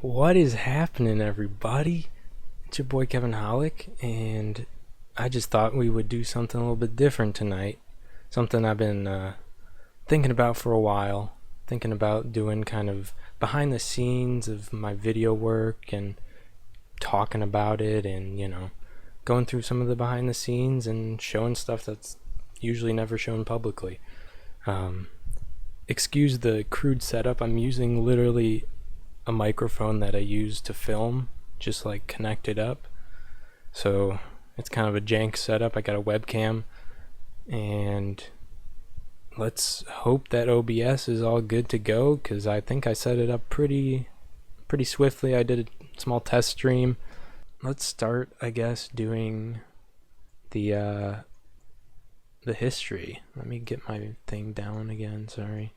What is happening, everybody? It's your boy Kevin Holik, and I just thought we would do something a little bit different tonight. Something I've been thinking about for a while. Thinking about doing kind of behind the scenes of my video work and talking about it, and going through some of the behind the scenes and showing stuff that's usually never shown publicly. Excuse the crude setup. I'm using literally a microphone that I use to film, just like connected up. So it's kind of a jank setup. I got a webcam, and let's hope that OBS is all good to go, because I think I set it up pretty swiftly. I did a small test stream. Let's start, I guess, doing the history. Let me get my thing down again, sorry.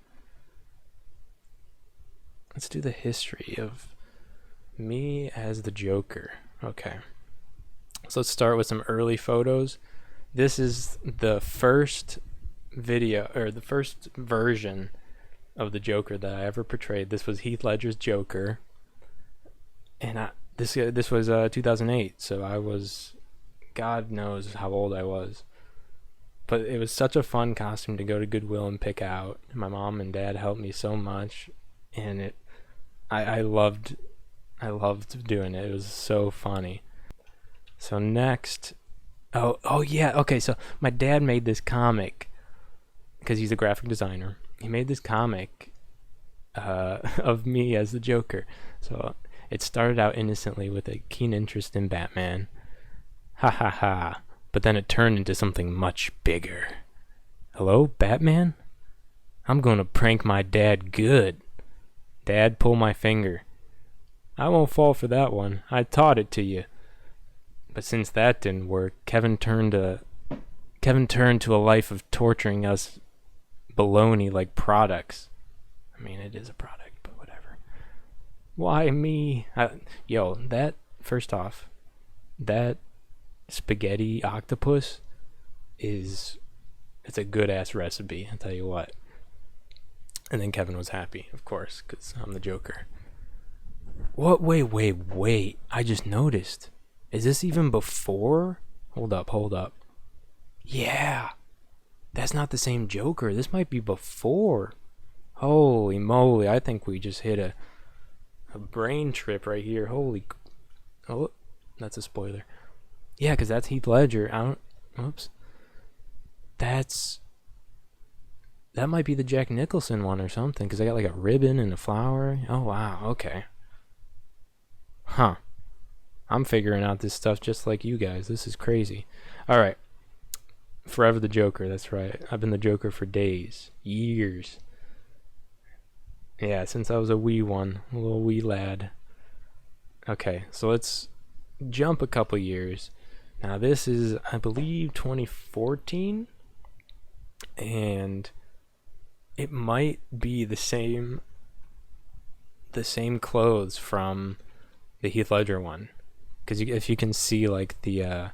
Let's do the history of me as the Joker. Okay. So let's start with some early photos. This is the first video, or the first version of the Joker that I ever portrayed. This was Heath Ledger's Joker. And this was 2008, so I was, God knows how old I was. But it was such a fun costume to go to Goodwill and pick out. My mom and dad helped me so much, and I loved doing it. It was so funny. So next, oh yeah, okay. So my dad made this comic because he's a graphic designer. He made this comic of me as the Joker. So it started out innocently with a keen interest in Batman. Ha ha ha. But then it turned into something much bigger. Hello, Batman? I'm gonna prank my dad good. Dad, pull my finger. I won't fall for that one. I taught it to you. But since that didn't work, Kevin turned to a life of torturing us baloney like products. I mean, it is a product, but whatever. Why me? First off, that spaghetti octopus it's a good ass recipe, I'll tell you what. And then Kevin was happy, of course, because I'm the Joker. What? Wait. I just noticed. Is this even before? Hold up. Yeah. That's not the same Joker. This might be before. Holy moly. I think we just hit a brain trip right here. Oh, that's a spoiler. Yeah, because that's Heath Ledger. Oops. That might be the Jack Nicholson one or something, because I got like a ribbon and a flower. Oh, wow, okay. Huh. I'm figuring out this stuff just like you guys. This is crazy. Alright. Forever the Joker, that's right. I've been the Joker for days. Years. Yeah, since I was a wee little wee lad. Okay, so let's jump a couple years. Now this is, I believe, 2014. And it might be the same clothes from the Heath Ledger one, because if you can see, like, the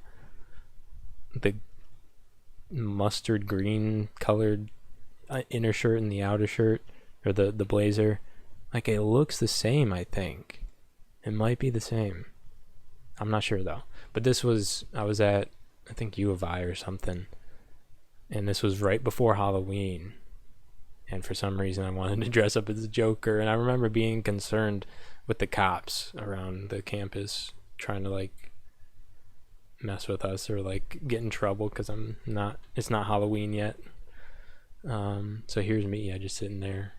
mustard green colored inner shirt and the outer shirt, or the blazer, like, it looks the same. I think it might be the same. I'm not sure though. But I was at, I think, U of I or something, and this was right before Halloween. And for some reason I wanted to dress up as the Joker, and I remember being concerned with the cops around the campus trying to, like, mess with us or, like, get in trouble because it's not Halloween yet. So here's me, I just sitting there.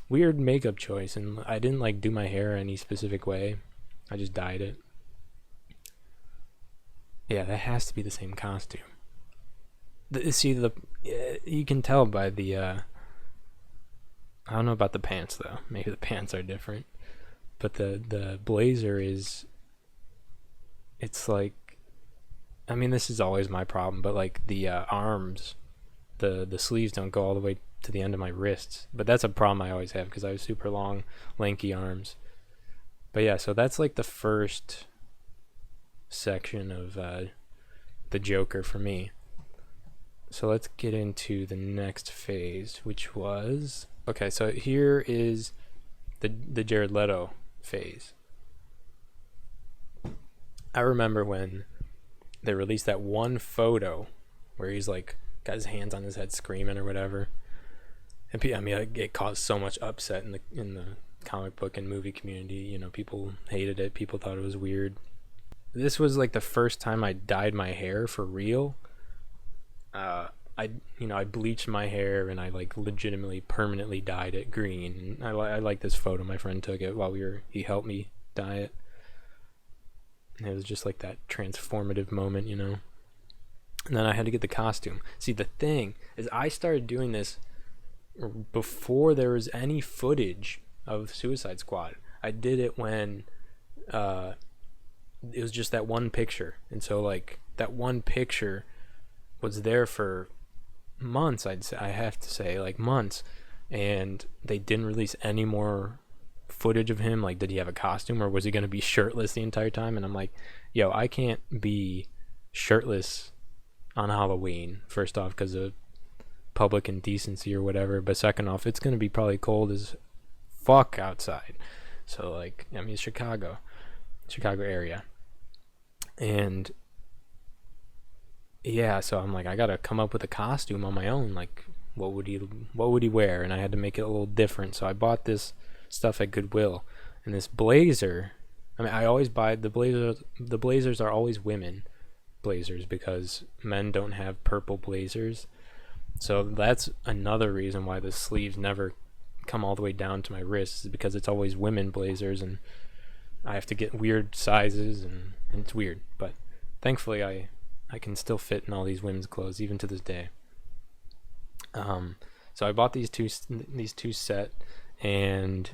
Weird makeup choice, and I didn't, like, do my hair any specific way. I just dyed it. Yeah, that has to be the same costume. You can tell by the I don't know about the pants though. Maybe the pants are different. But the blazer it's like, I mean, this is always my problem, but, like, the arms, the sleeves don't go all the way to the end of my wrists. But that's a problem I always have because I have super long, lanky arms. But yeah, so that's like the first section of the Joker for me. So let's get into the next phase, which was, okay, so here is the Jared Leto phase. I remember when they released that one photo where he's like got his hands on his head screaming or whatever, and I mean, like, it caused so much upset in the comic book and movie community. You know, people hated it. People thought it was weird. This was like the first time I dyed my hair for real. I bleached my hair and I like legitimately permanently dyed it green. And I like this photo. My friend took it while he helped me dye it. And it was just like that transformative moment, you know. And then I had to get the costume. See, the thing is, I started doing this before there was any footage of Suicide Squad. I did it when it was just that one picture, and so like that one picture was there for months. I have to say, like, months, and they didn't release any more footage of him. Like, did he have a costume, or was he going to be shirtless the entire time? And I'm like, yo, I can't be shirtless on Halloween, first off, because of public indecency or whatever, but second off, it's going to be probably cold as fuck outside. So like, I mean, Chicago area, and yeah, so I'm like, I gotta come up with a costume on my own. Like, what would he wear? And I had to make it a little different. So I bought this stuff at Goodwill, and this blazer. I mean, I always buy the blazers. The blazers are always women blazers because men don't have purple blazers. So that's another reason why the sleeves never come all the way down to my wrists, is because it's always women blazers, and I have to get weird sizes, and it's weird. But thankfully, I can still fit in all these women's clothes even to this day. So I bought these two set, and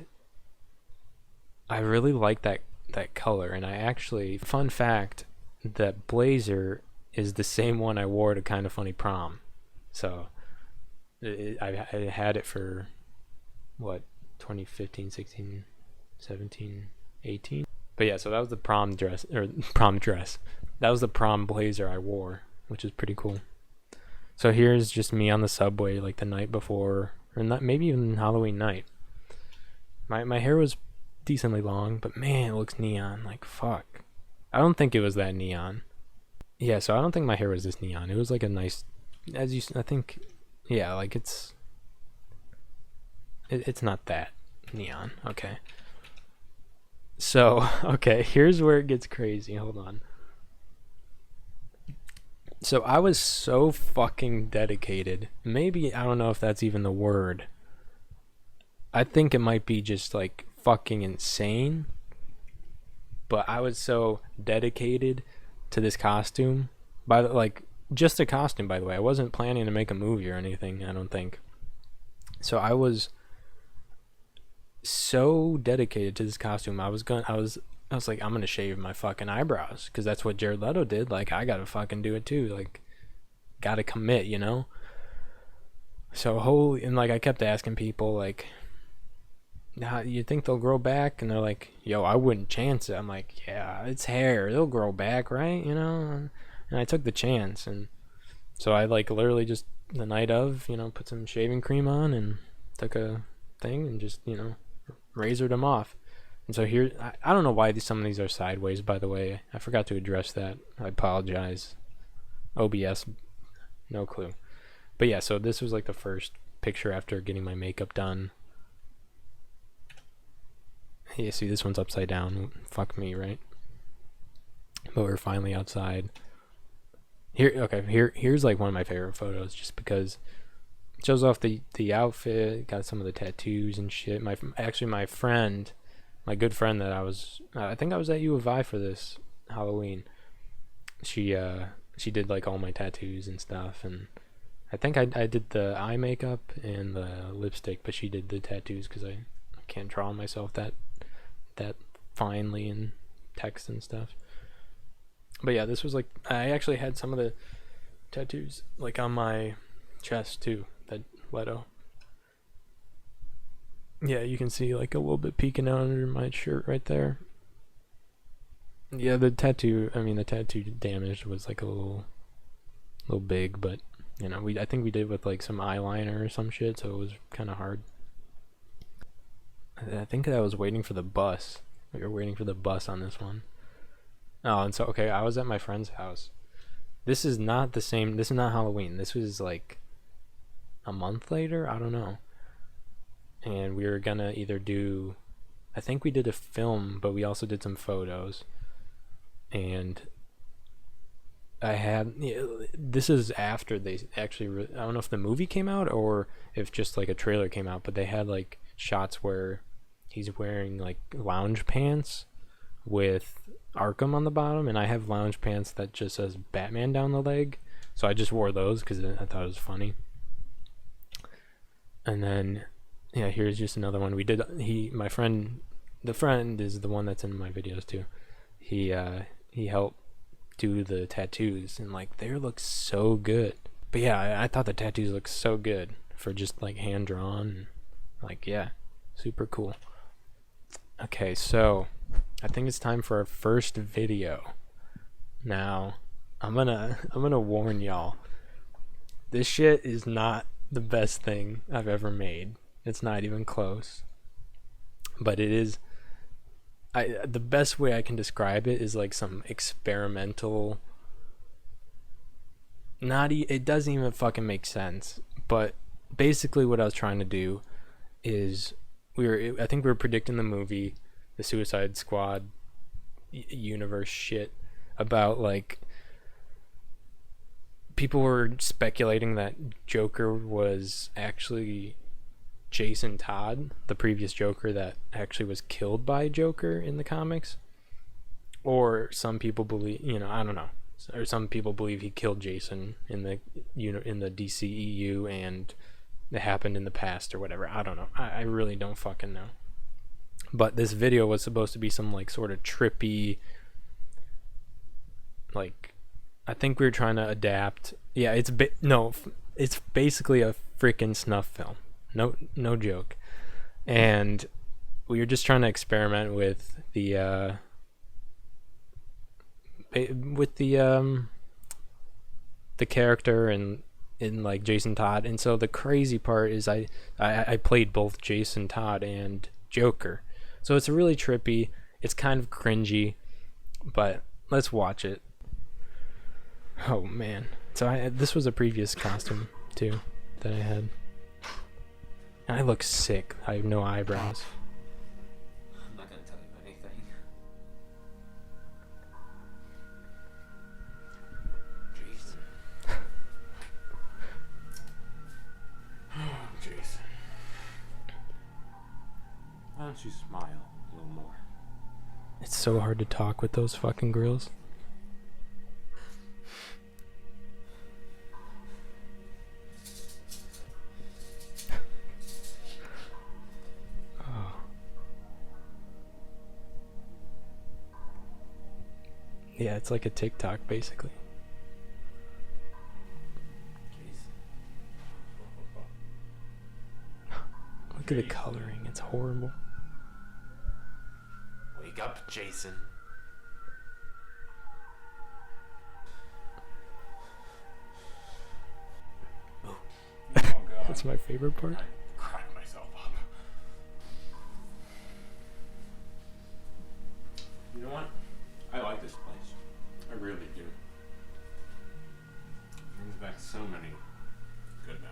I really like that color. And I actually, fun fact, that blazer is the same one I wore to Kind of Funny Prom. So I had it for what, 2015, 16, 17, 18. But yeah, so that was the prom dress. That was the prom blazer I wore, which is pretty cool. So here's just me on the subway like the night before, or not, maybe even Halloween night. My hair was decently long, but man, it looks neon. Like, fuck. I don't think it was that neon. Yeah, so I don't think my hair was this neon. It was like a nice, I think, yeah, like it's not that neon. Okay. So, okay, here's where it gets crazy. Hold on. So I was so fucking dedicated. Maybe, I don't know if that's even the word. I think it might be just like fucking insane. But I was so dedicated to this costume. Just a costume, by the way. I wasn't planning to make a movie or anything, I don't think. So I was so dedicated to this costume. I was like, I'm gonna shave my fucking eyebrows, because that's what Jared Leto did. Like, I gotta fucking do it too. Like, gotta commit, you know. So and like, I kept asking people, like, how you think they'll grow back? And they're like, yo, I wouldn't chance it. I'm like, yeah, it's hair, it'll grow back, right? You know. And I took the chance, and so I like literally just the night of, you know, put some shaving cream on and took a thing and just, you know, razored them off. And so here, I don't know why some of these are sideways, by the way. I forgot to address that. I apologize. OBS, no clue. But yeah, so this was like the first picture after getting my makeup done. Yeah, see, this one's upside down. Fuck me, right? But we're finally outside. Here's like one of my favorite photos, just because it shows off the outfit, got some of the tattoos and shit. My friend, my good friend that I think I was at U of I for this Halloween. She did like all my tattoos and stuff, and I think I did the eye makeup and the lipstick, but she did the tattoos because I can't draw myself that finely in text and stuff. But yeah, this was like, I actually had some of the tattoos like on my chest too, that Leto. Yeah, you can see like a little bit peeking out under my shirt right there. Yeah, the tattoo damage was like a little big, but you know, I think we did with like some eyeliner or some shit, so it was kind of hard. I think I was waiting for the bus, We were waiting for the bus on this one. Oh, and so okay, I was at my friend's house. This is not the same. This is not Halloween. This was like a month later. I don't know. And we were gonna either do, I think we did a film, but we also did some photos. And this is after they actually, I don't know if the movie came out or if just like a trailer came out, but they had like shots where he's wearing like lounge pants with Arkham on the bottom, and I have lounge pants that just says Batman down the leg, so I just wore those because I thought it was funny. And then yeah, here's just another one we did. My friend, the friend is the one that's in my videos too. He helped do the tattoos, and like they look so good. But yeah, I thought the tattoos looked so good for just like hand drawn. Like yeah, super cool. Okay, so I think it's time for our first video. Now, I'm gonna warn y'all. This shit is not the best thing I've ever made. It's not even close. But it is. The best way I can describe it is like some experimental. It doesn't even fucking make sense. But basically, what I was trying to do is I think we were predicting the movie, the Suicide Squad universe shit, about like people were speculating that Joker was actually Jason Todd, the previous Joker that actually was killed by Joker in the comics. Or some people believe, I don't know. Or some people believe he killed Jason in the DCEU and it happened in the past or whatever. I don't know. I really don't fucking know. But this video was supposed to be some like sort of trippy, like, I think we were trying to adapt. Yeah, it's basically a freaking snuff film. No joke. And we were just trying to experiment with the character and in like Jason Todd. And so the crazy part is I played both Jason Todd and Joker. So it's really trippy. It's kind of cringy, but let's watch it. Oh man. So this was a previous costume too that I had. And I look sick. I have no eyebrows. I'm not gonna tell you anything. Jason. Jason. Why don't you smile a little more? It's so hard to talk with those fucking grills. Yeah, it's like a TikTok, basically. Look at the coloring. It's horrible. Wake up, Jason. Oh God. That's my favorite part. I cracked myself up. You know what? I like this place. I really do. It brings back so many good memories.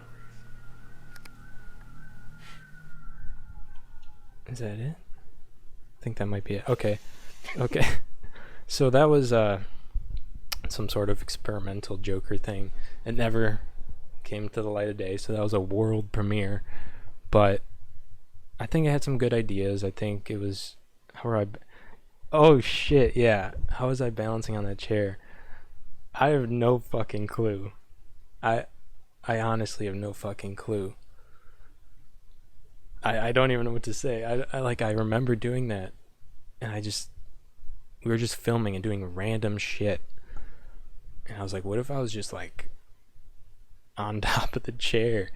Is that it? I think that might be it. Okay. So that was some sort of experimental Joker thing. It never came to the light of day, so that was a world premiere. But I think I had some good ideas. I think it was oh shit, yeah. How was I balancing on that chair? I have no fucking clue. I honestly have no fucking clue. I don't even know what to say. I remember doing that, and we were just filming and doing random shit. And I was like, what if I was just like on top of the chair?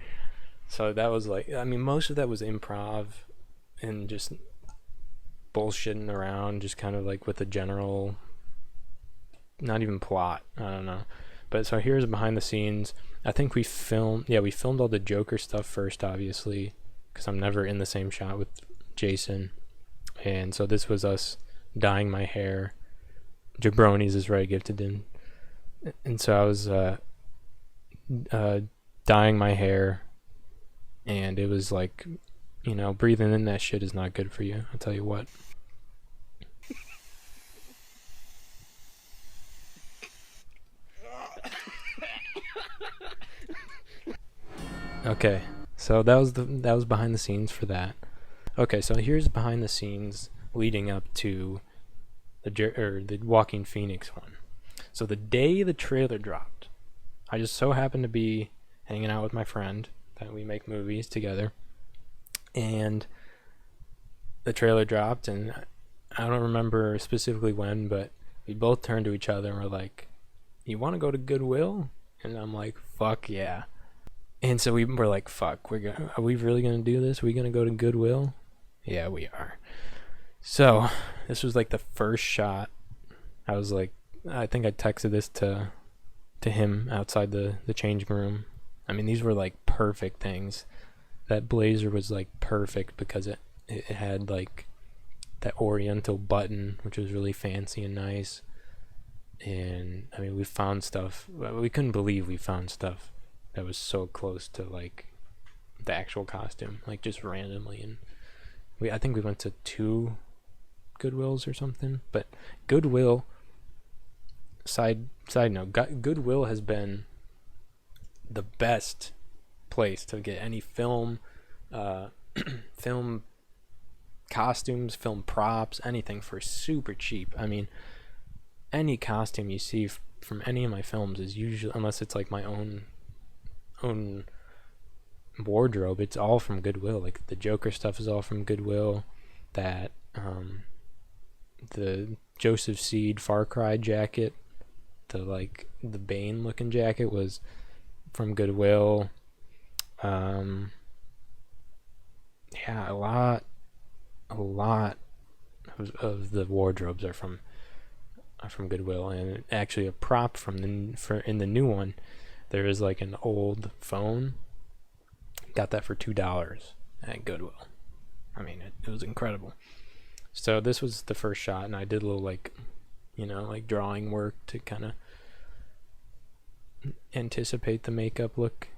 So that was like, I mean, most of that was improv and just bullshitting around, just kind of like with a general, not even plot, I don't know. But so here's behind the scenes. I think we filmed all the Joker stuff first, obviously, because I'm never in the same shot with Jason. And so this was us dyeing my hair. Jabronis is very gifted in. And so I was dyeing my hair, and it was like, you know, breathing in that shit is not good for you, I'll tell you what. Okay, so that was behind the scenes for that. Okay, so here's behind the scenes leading up to the Walking Phoenix one. So the day the trailer dropped, I just so happened to be hanging out with my friend that we make movies together, and the trailer dropped, and I don't remember specifically when, but we both turned to each other and were like, "You want to go to Goodwill?" And I'm like, "Fuck yeah!" And so we were like, "Fuck, are we really gonna do this? Are we gonna go to Goodwill?" Yeah, we are. So this was like the first shot. I was like, I think I texted this to him outside the changing room. I mean, these were like perfect things. That blazer was like perfect because it had like that oriental button, which was really fancy and nice. And I mean, we found stuff. We couldn't believe we found stuff that was so close to like the actual costume, like just randomly. And I think we went to 2 Goodwills or something. But Goodwill, side note, Goodwill has been the best place to get any film film costumes, film props, anything for super cheap. I mean, any costume you see from any of my films is usually, unless it's like my own wardrobe, it's all from Goodwill. Like the Joker stuff is all from Goodwill. That the Joseph Seed Far Cry jacket, the Bane looking jacket, was from Goodwill. Yeah, a lot of the wardrobes are from Goodwill. And actually a prop in the new one, there is like an old phone. Got that for $2 at Goodwill. I mean, it was incredible. So this was the first shot, and I did a little like drawing work to kind of anticipate the makeup look,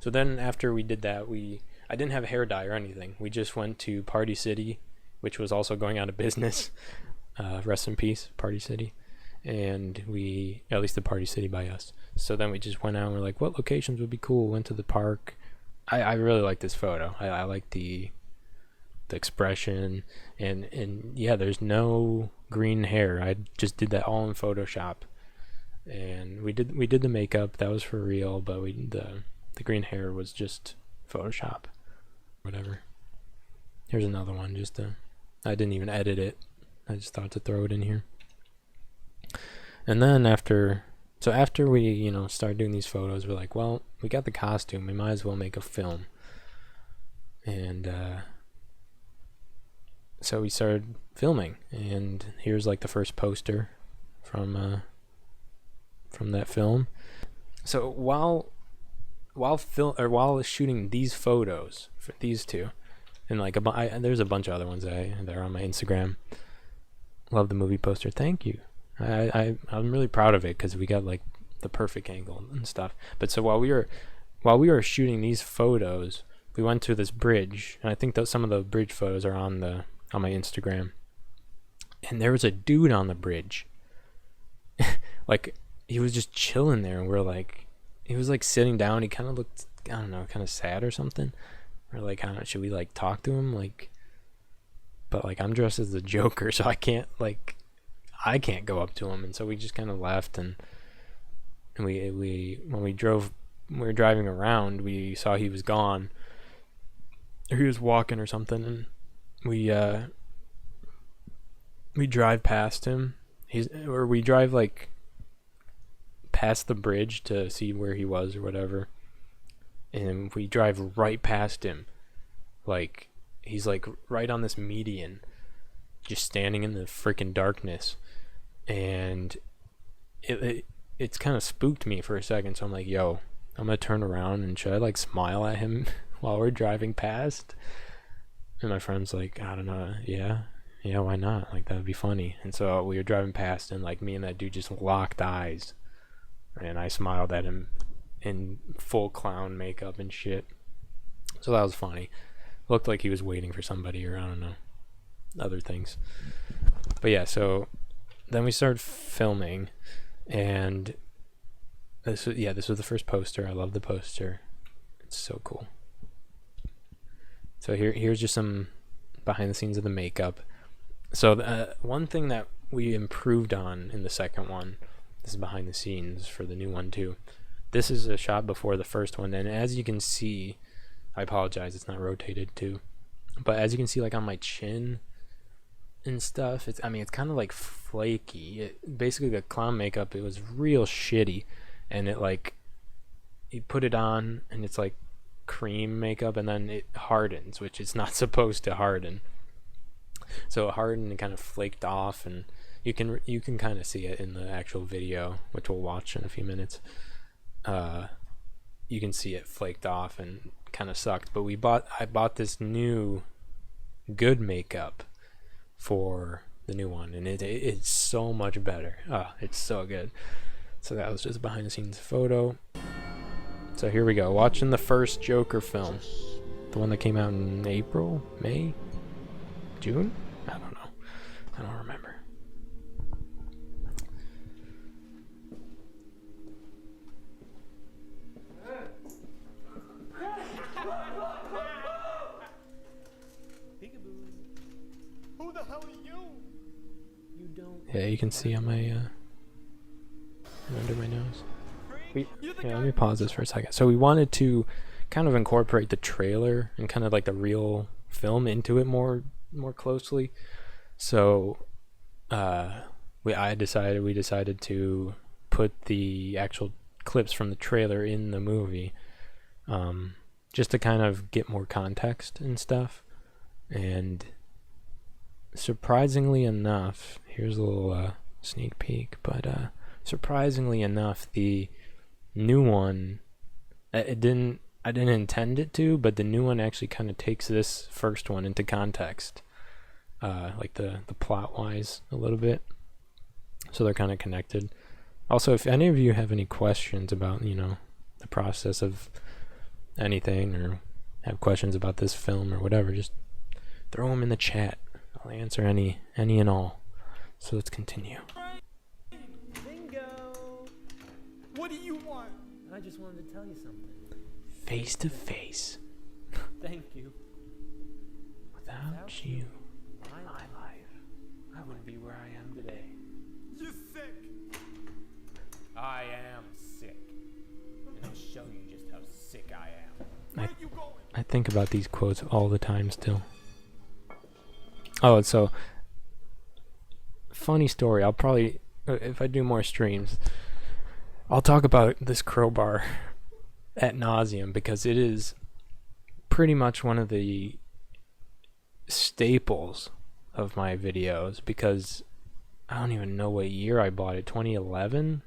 So then after we did that, I didn't have hair dye or anything. We just went to Party City, which was also going out of business. Rest in peace, Party City. And at least the Party City by us. So then we just went out and we're like, what locations would be cool? Went to the park. I really like this photo. I like the expression, and yeah, there's no green hair. I just did that all in Photoshop. And we did the makeup, that was for real, but the green hair was just Photoshop. Whatever. Here's another one, I didn't even edit it. I just thought to throw it in here. And then after we, started doing these photos, we're like, well, we got the costume, we might as well make a film. And so we started filming, and here's like the first poster from that film. So while shooting these photos for these two, and like there's a bunch of other ones that are on my Instagram. Love the movie poster. Thank you. I'm really proud of it because we got like the perfect angle and stuff. But so while we were shooting these photos, we went to this bridge, and I think that some of the bridge photos are on my Instagram. And there was a dude on the bridge. Like, he was just chilling there, and he was like sitting down. He kind of looked, I don't know, kind of sad or something. We're like, I don't know, should we like talk to him? Like, but like I'm dressed as the Joker, so I can't go up to him. And so we just kind of left, and when we were driving around, we saw he was gone, or he was walking or something, and we drive past him. We drive like past the bridge to see where he was or whatever, and we drive right past him. Like, he's like right on this median, just standing in the freaking darkness, and it's kind of spooked me for a second. So I'm like, yo, I'm gonna turn around, and should I like smile at him while we're driving past? And my friend's like, I don't know, yeah, why not? Like, that would be funny. And so we were driving past, and like me and that dude just locked eyes, and I smiled at him in full clown makeup and shit. So that was funny. Looked like he was waiting for somebody, or I don't know, other things. But yeah, so then we started filming, and this was the first poster. I love the poster. It's so cool. So here's just some behind the scenes of the makeup. So one thing that we improved on in the second one, this is behind the scenes for the new one too. This is a shot before the first one, and as you can see, I apologize, it's not rotated too, but as you can see, like on my chin and stuff, it's kind of like flaky. Basically the clown makeup, it was real shitty, and it like, you put it on and it's like cream makeup, and then it hardens, which it's not supposed to harden. So it hardened and kind of flaked off, and you can kind of see it in the actual video, which we'll watch in a few minutes. You can see it flaked off and kind of sucked. But I bought this new good makeup for the new one, and it's so much better. It's so good. So that was just a behind the scenes photo. So here we go, watching the first Joker film, the one that came out in April, May, June? I don't know. I don't remember. Who the hell are you? You don't. Yeah, you can see on my under my nose. Let me pause this for a second. So we wanted to kind of incorporate the trailer and kind of like the real film into it more closely. So we decided to put the actual clips from the trailer in the movie, just to kind of get more context and stuff. And surprisingly enough, here's a little sneak peek, but surprisingly enough, the new one, I didn't intend it to, but the new one actually kind of takes this first one into context, like the plot wise a little bit, so they're kind of connected. Also, if any of you have any questions about the process of anything, or have questions about this film or whatever, just throw them in the chat. I'll answer any and all. So let's continue. Bingo! What do you want? I just wanted to tell you something. Face to face. Thank you. Without you, My my life, I wouldn't be where I am today. You're sick. I am sick. And I'll show you just how sick I am. Where are you going? I think about these quotes all the time still. Oh, so funny story. I'll probably, if I do more streams, I'll talk about this crowbar ad nauseum, because it is pretty much one of the staples of my videos, because I don't even know what year I bought it. 2011?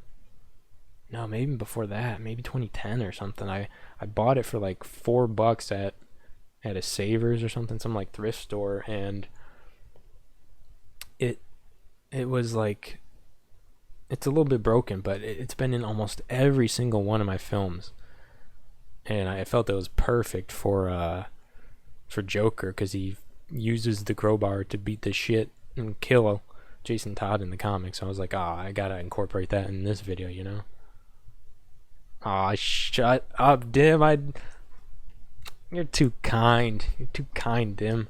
No, maybe before that, maybe 2010 or something. I bought it for like $4 at a Savers or something, some like thrift store, and it was like, it's a little bit broken, but it's been in almost every single one of my films, and I felt it was perfect for Joker, because he uses the crowbar to beat the shit and kill Jason Todd in the comics. So I was like, I gotta incorporate that in this video, shut up, Dim. You're too kind. You're too kind, Dim.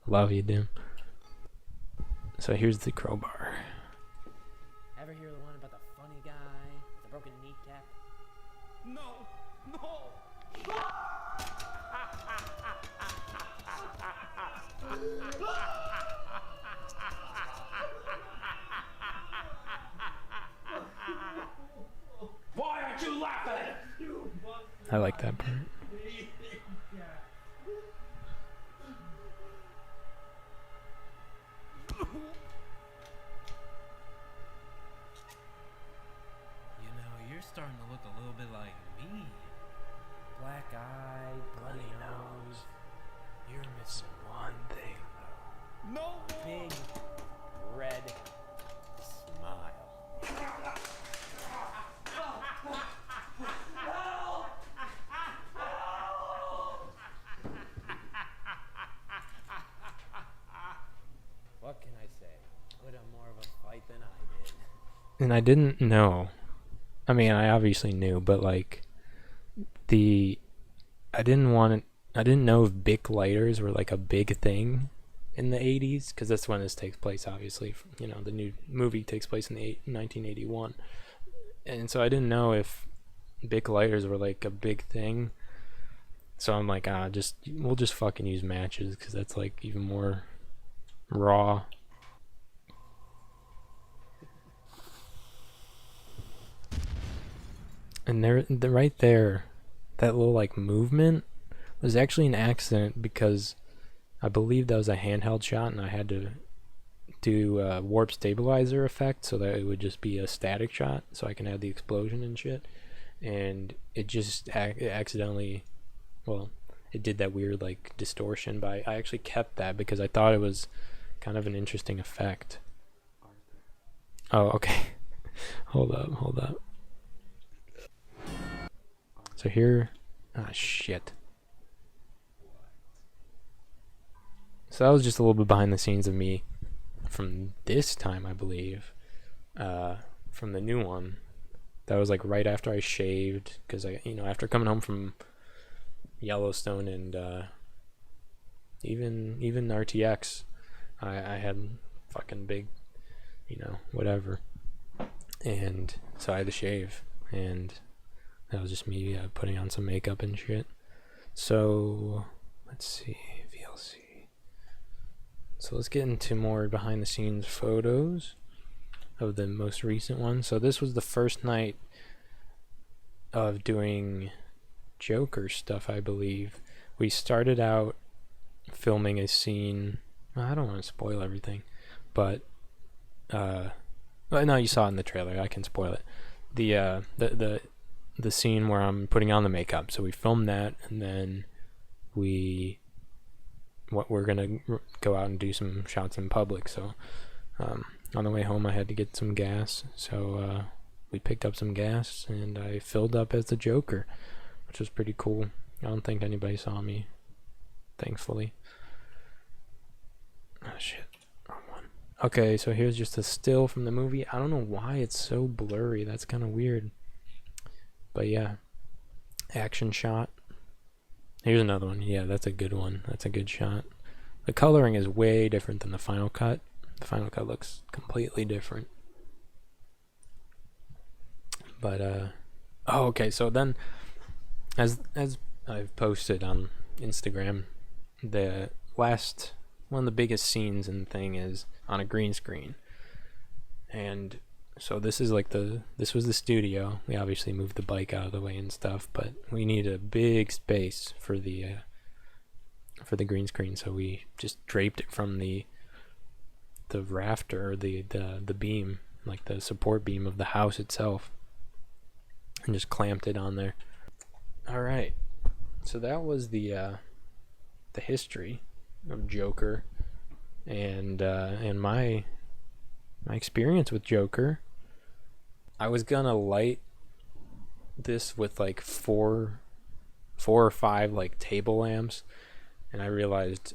Love you, Dim. So here's the crowbar. Ever hear the one about the funny guy with the broken kneecap? No, Why aren't you laughing? I like that part. You're starting to look a little bit like me. Black eye, bloody nose. You're missing one. and I didn't know. I mean, I obviously knew, but like the I didn't want it. I didn't know if Bic lighters were like a big thing in the 80s, because that's when this takes place. Obviously, you know, the new movie takes place in the 1981, and so I didn't know if Bic lighters were like a big thing. So I'm like, we'll just fucking use matches, because that's like even more raw. And right there, that little like movement was actually an accident, because I believe that was a handheld shot, and I had to do a warp stabilizer effect so that it would just be a static shot, so I can add the explosion and shit. And it just it accidentally, well, it did that weird like distortion, but I actually kept that because I thought it was kind of an interesting effect. Oh, okay. hold up. So here, shit. So that was just a little bit behind the scenes of me from this time, I believe, from the new one. That was like right after I shaved, because after coming home from Yellowstone and even RTX, I had fucking big, whatever, and so I had to shave, and that was just me putting on some makeup and shit. So let's see, VLC. So let's get into more behind the scenes photos of the most recent one. So this was the first night of doing Joker stuff, I believe. We started out filming a scene. I don't want to spoil everything, but no, you saw it in the trailer. I can spoil it. The scene where I'm putting on the makeup. So we filmed that, and then we're gonna go out and do some shots in public. So on the way home, I had to get some gas. So we picked up some gas, and I filled up as the Joker, which was pretty cool. I don't think anybody saw me, thankfully. Oh shit, wrong one. Okay, so here's just a still from the movie. I don't know why it's so blurry. That's kind of weird. But yeah, action shot. Here's another one. Yeah, that's a good one. That's a good shot. The coloring is way different than the final cut. The final cut looks completely different. But okay, so then as I've posted on Instagram, the last one of the biggest scenes in the thing is on a green screen. And so this is like this was the studio. We obviously moved the bike out of the way and stuff, but we need a big space for the green screen, so we just draped it from the rafter, or the beam, like the support beam of the house itself, and just clamped it on there. All right, so that was the history of Joker, and my experience with Joker. I was gonna light this with like four or five like table lamps, and I realized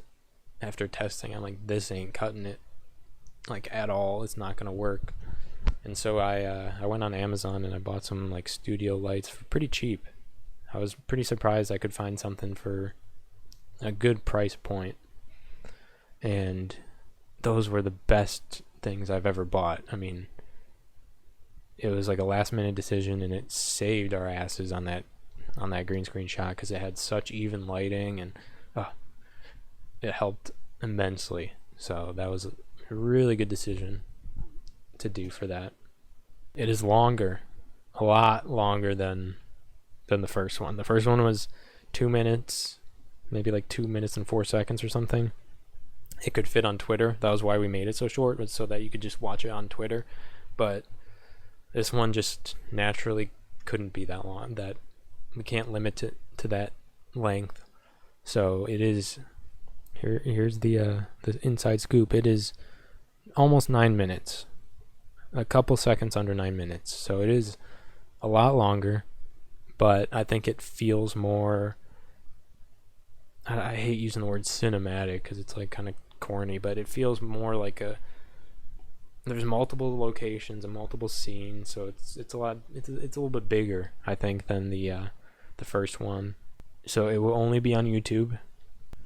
after testing, I'm like, this ain't cutting it like at all. It's not gonna work. And so I went on Amazon and I bought some like studio lights for pretty cheap. I was pretty surprised I could find something for a good price point, and those were the best things I've ever bought. I mean, it was like a last minute decision, and it saved our asses on that green screen shot, because it had such even lighting, and it helped immensely. So that was a really good decision to do for that. It is longer, a lot longer than the first one. The first one was 2 minutes, maybe like 2 minutes and 4 seconds or something. It could fit on Twitter. That was why we made it so short, but so that you could just watch it on Twitter. But this one just naturally couldn't be that long. That we can't limit it to that length. So it is. Here's the inside scoop. It is almost 9 minutes, a couple seconds under 9 minutes. So it is a lot longer, but I think it feels more. I hate using the word cinematic because it's like kind of corny, but it feels more like there's multiple locations and multiple scenes, so it's a lot. It's a little bit bigger, I think, than the first one. So it will only be on YouTube.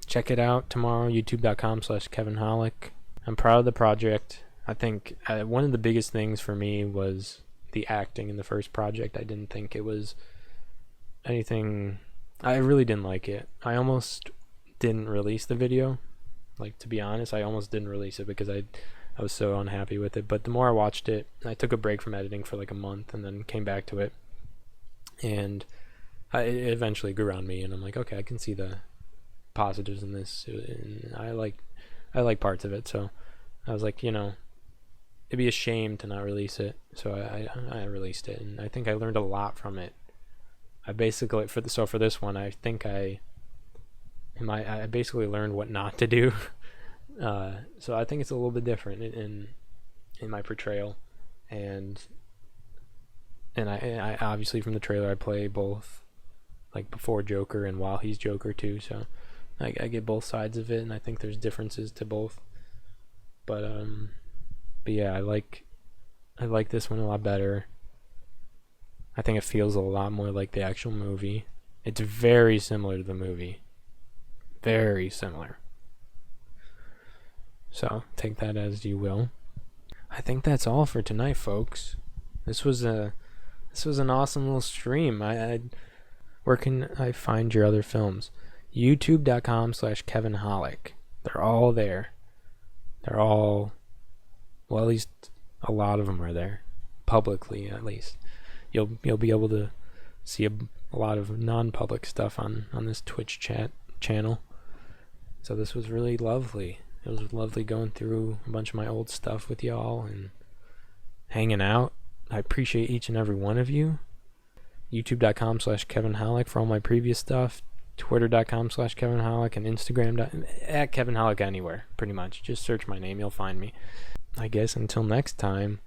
Check it out tomorrow, youtube.com/Kevin Holik. I'm proud of the project. I think one of the biggest things for me was the acting in the first project. I didn't think it was anything. I really didn't like it. I almost didn't release the video. Like, to be honest, I almost didn't release it because I was so unhappy with it. But the more I watched it, I took a break from editing for like a month and then came back to it. And it eventually grew on me, and I'm like, okay, I can see the positives in this. And I like parts of it. So I was like, it'd be a shame to not release it. So I released it, and I think I learned a lot from it. I basically for this one, I think I basically learned what not to do. So I think it's a little bit different in my portrayal, and I obviously from the trailer I play both, like before Joker and while he's Joker too. So I get both sides of it, and I think there's differences to both. But yeah, I like this one a lot better. I think it feels a lot more like the actual movie. It's very similar to the movie. Very similar. So take that as you will. I think that's all for tonight, folks. This was an awesome little stream. Where can I find your other films? youtube.com/Kevin Holik. They're all there. They're all, well, at least a lot of them are there, publicly at least. You'll be able to see a lot of non-public stuff on this Twitch channel. So this was really lovely. It was lovely going through a bunch of my old stuff with y'all and hanging out. I appreciate each and every one of you. youtube.com/Kevin Holik for all my previous stuff. Twitter.com/Kevin Holik and Instagram at Kevin Holik anywhere, pretty much. Just search my name, you'll find me. I guess until next time,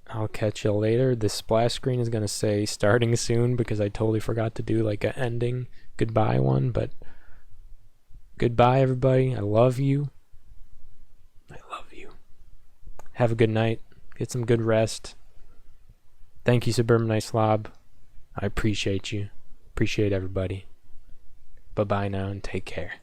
I'll catch you later. This splash screen is going to say starting soon because I totally forgot to do like an ending goodbye one, but goodbye everybody. I love you. I love you. Have a good night. Get some good rest. Thank you, Suburbanite Slob. I appreciate you. Appreciate everybody. Bye-bye now and take care.